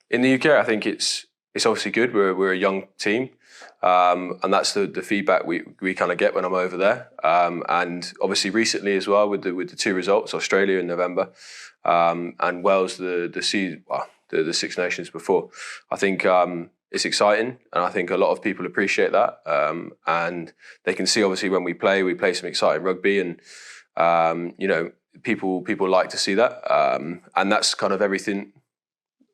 In the UK, I think it's obviously good. We're a young team, and that's the feedback we kind of get when I'm over there. And obviously recently as well with the two results, Australia in November, and Wales the Six Nations before. I think it's exciting, and I think a lot of people appreciate that. And they can see obviously when we play some exciting rugby, and people like to see that, and that's kind of everything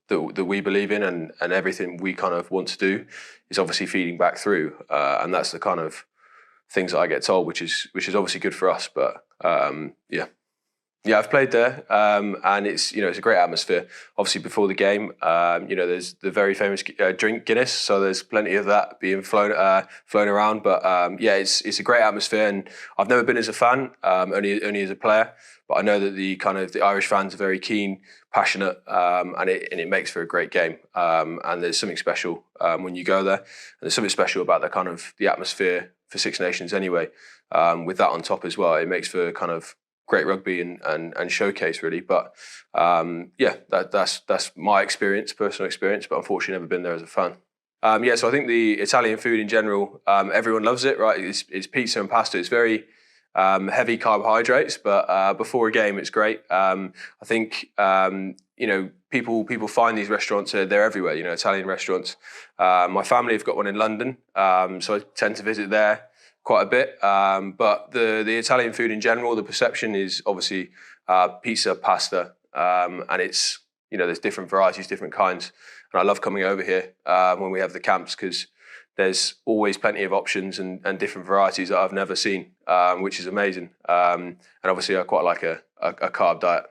that we believe in, and everything we kind of want to do is obviously feeding back through, and that's the kind of things that I get told, which is obviously good for us. But yeah, I've played there, and it's a great atmosphere. Obviously, before the game, there's the very famous drink Guinness, so there's plenty of that being flown around. But it's a great atmosphere, and I've never been as a fan, only as a player. But I know that the Irish fans are very keen, passionate, and it makes for a great game. And there's something special when you go there, and there's something special about the atmosphere for Six Nations anyway. With that on top as well, it makes for kind of great rugby and showcase really. But that's my personal experience. But unfortunately, never been there as a fan. So I think the Italian food in general, everyone loves it, right? It's pizza and pasta. It's very heavy carbohydrates, but before a game, it's great. I think people find these restaurants, they're everywhere. Italian restaurants. My family have got one in London, so I tend to visit there quite a bit. But the Italian food in general, the perception is obviously pizza, pasta, and it's there's different varieties, different kinds. And I love coming over here when we have the camps, because there's always plenty of options and different varieties that I've never seen, which is amazing. And obviously I quite like a carb diet.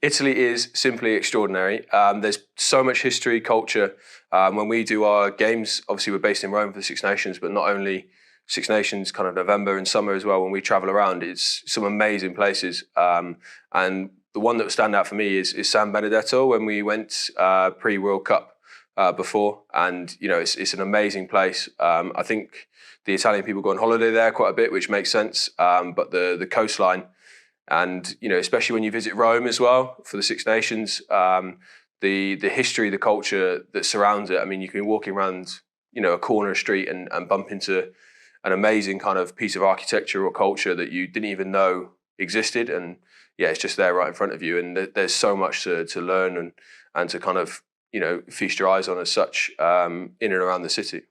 Italy is simply extraordinary. There's so much history, culture. When we do our games, obviously we're based in Rome for the Six Nations, but not only Six Nations, kind of November and summer as well, when we travel around, it's some amazing places. And the one that would stand out for me is San Benedetto, when we went pre-World Cup before, and it's an amazing place. I think the Italian people go on holiday there quite a bit, which makes sense. But the coastline, and especially when you visit Rome as well for the Six Nations, the history, the culture that surrounds it. I mean, you can be walking around a corner street and bump into an amazing kind of piece of architecture or culture that you didn't even know existed, and it's just there right in front of you. And there's so much to learn and to kind of feast your eyes on as such in and around the city.